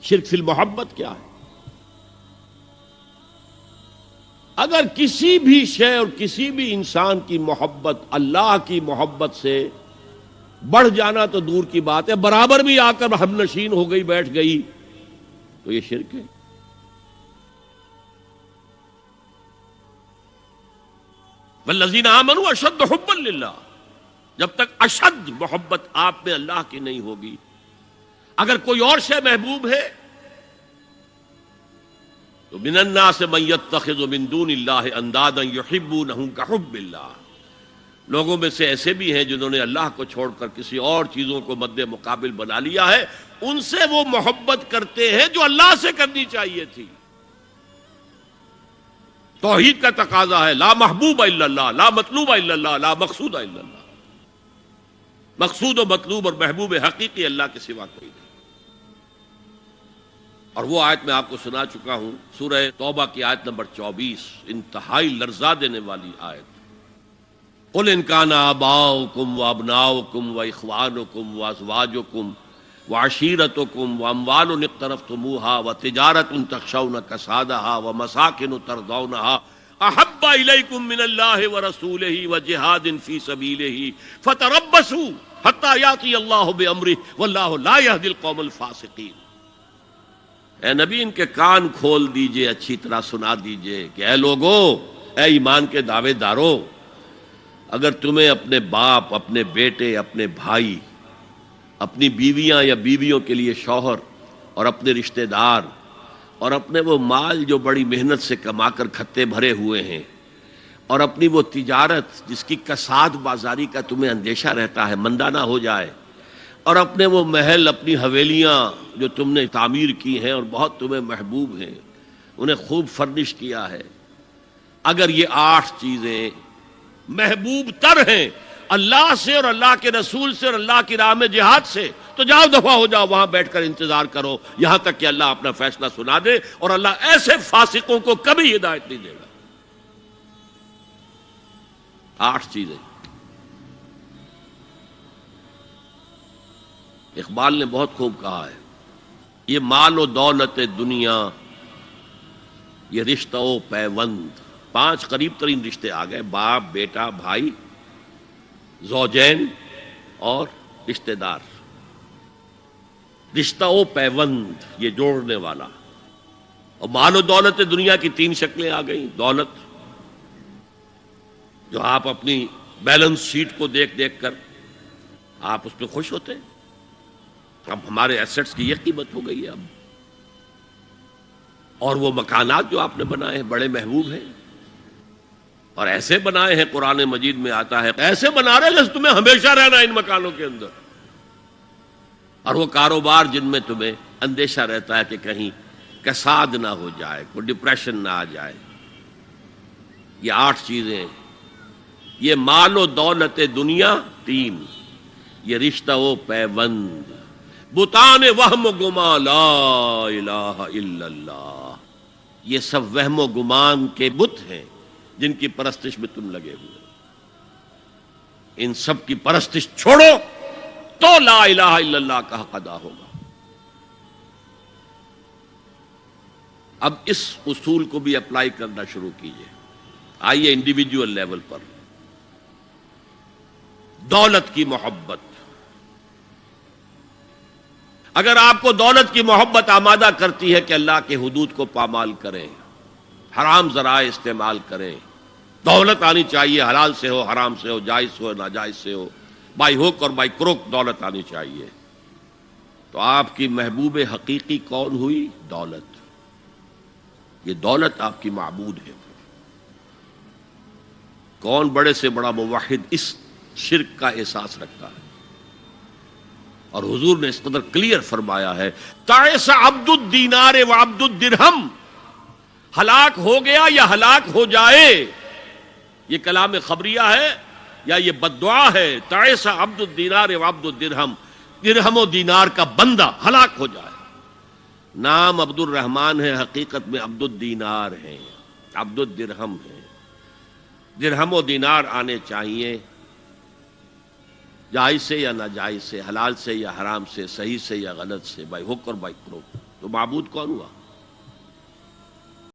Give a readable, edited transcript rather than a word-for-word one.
شرک فی المحبت کیا ہے؟ اگر کسی بھی شے اور کسی بھی انسان کی محبت اللہ کی محبت سے بڑھ جانا تو دور کی بات ہے، برابر بھی آ کر ہم نشین ہو گئی، بیٹھ گئی، تو یہ شرک ہے۔ والذین آمنوا اشد حبا للہ، جب تک اشد محبت آپ میں اللہ کی نہیں ہوگی، اگر کوئی اور شے محبوب ہے تو من الناس من یتخذ من دون اللہ اندادا یحبونہم کحب اللہ، لوگوں میں سے ایسے بھی ہیں جنہوں نے اللہ کو چھوڑ کر کسی اور چیزوں کو مد مقابل بنا لیا ہے، ان سے وہ محبت کرتے ہیں جو اللہ سے کرنی چاہیے تھی۔ توحید کا تقاضا ہے لا محبوب الا اللہ، لا مطلوب الا اللہ، لا مقصود الا اللہ، مقصود و مطلوب اور محبوب حقیقی اللہ کے سوا کوئی نہیں۔ اور وہ آیت میں آپ کو سنا چکا ہوں، سورہ توبہ کی آیت نمبر 24، انتہائی لرزا دینے والی آیت۔ قل ان کان آباؤکم وابناؤکم واخوانکم وازواجکم وعشیرتکم واموال اقترفتموها وتجارۃ تخشون کسادها ومساکن ترضونها احب الیکم من اللہ ورسولہ وجہاد فی سبیلہ فتربصوا حتی یاتی اللہ بامرہ واللہ لا یہدی القوم الفاسقین۔ اے نبی، ان کے کان کھول دیجئے، اچھی طرح سنا دیجئے کہ اے لوگو، اے ایمان کے دعوے دارو، اگر تمہیں اپنے باپ، اپنے بیٹے، اپنے بھائی، اپنی بیویاں یا بیویوں کے لیے شوہر اور اپنے رشتہ دار اور اپنے وہ مال جو بڑی محنت سے کما کر کھتے بھرے ہوئے ہیں اور اپنی وہ تجارت جس کی کساد بازاری کا تمہیں اندیشہ رہتا ہے مندہ نہ ہو جائے، اور اپنے وہ محل، اپنی حویلیاں جو تم نے تعمیر کی ہیں اور بہت تمہیں محبوب ہیں، انہیں خوب فرنش کیا ہے، اگر یہ 8 چیزیں محبوب تر ہیں اللہ سے اور اللہ کے رسول سے اور اللہ کی راہ میں جہاد سے، تو جاؤ دفع ہو جاؤ، وہاں بیٹھ کر انتظار کرو یہاں تک کہ اللہ اپنا فیصلہ سنا دے، اور اللہ ایسے فاسقوں کو کبھی ہدایت نہیں دے گا۔ 8 چیزیں۔ اقبال نے بہت خوب کہا ہے، یہ مال و دولت دنیا، یہ رشتہ و پیوند، 5 قریب ترین رشتے آ گئے، باپ، بیٹا، بھائی، زوجین اور رشتہ دار۔ رشتہ و پیوند، یہ جوڑنے والا۔ اور مال و دولت دنیا کی 3 شکلیں آ گئیں۔ دولت جو آپ اپنی بیلنس شیٹ کو دیکھ دیکھ کر آپ اس پہ خوش ہوتے ہیں، اب ہمارے ایسٹس کی یہ قیمت ہو گئی ہے اب۔ اور وہ مکانات جو آپ نے بنائے ہیں بڑے محبوب ہیں، اور ایسے بنائے ہیں، قرآن مجید میں آتا ہے ایسے بنا رہے جیسے تمہیں ہمیشہ رہنا ہے ان مکانوں کے اندر۔ اور وہ کاروبار جن میں تمہیں اندیشہ رہتا ہے کہ کہیں کساد نہ ہو جائے، کوئی ڈپریشن نہ آ جائے۔ یہ 8 چیزیں، یہ مال و دولت دنیا 3، یہ رشتہ و پیوند، بتان وہم و گما لا الہ الا اللہ، یہ سب وہم و گمان کے بت ہیں جن کی پرستش میں تم لگے ہوئے۔ ان سب کی پرستش چھوڑو تو لا الہ الا اللہ کا حق ادا ہوگا۔ اب اس اصول کو بھی اپلائی کرنا شروع کیجئے۔ آئیے انڈیویجول لیول پر، دولت کی محبت۔ اگر آپ کو دولت کی محبت آمادہ کرتی ہے کہ اللہ کے حدود کو پامال کریں، حرام ذرائع استعمال کریں، دولت آنی چاہیے، حلال سے ہو، حرام سے ہو، جائز ہو، ناجائز سے ہو، بائی ہوک اور بائی کروک دولت آنی چاہیے، تو آپ کی محبوب حقیقی کون ہوئی؟ دولت۔ یہ دولت آپ کی معبود ہے۔ کون بڑے سے بڑا موحد اس شرک کا احساس رکھتا ہے؟ اور حضور نے اس قدر کلیئر فرمایا ہے، تعس عبد الدینار و عبد الدرہم، ہلاک ہو گیا یا ہلاک ہو جائے، یہ کلام خبریہ ہے یا یہ بد دعا ہے؟ تعس عبد الدینار و عبد الدرہم، درہم و دینار کا بندہ ہلاک ہو جائے۔ نام عبد الرحمن ہے، حقیقت میں عبد الدینار ہے، عبد الدرہم ہے۔ درہم و دینار آنے چاہیے، جائز سے یا ناجائز سے، حلال سے یا حرام سے، صحیح سے یا غلط سے، بائی حق اور بائی کروک۔ تو معبود کون ہوا؟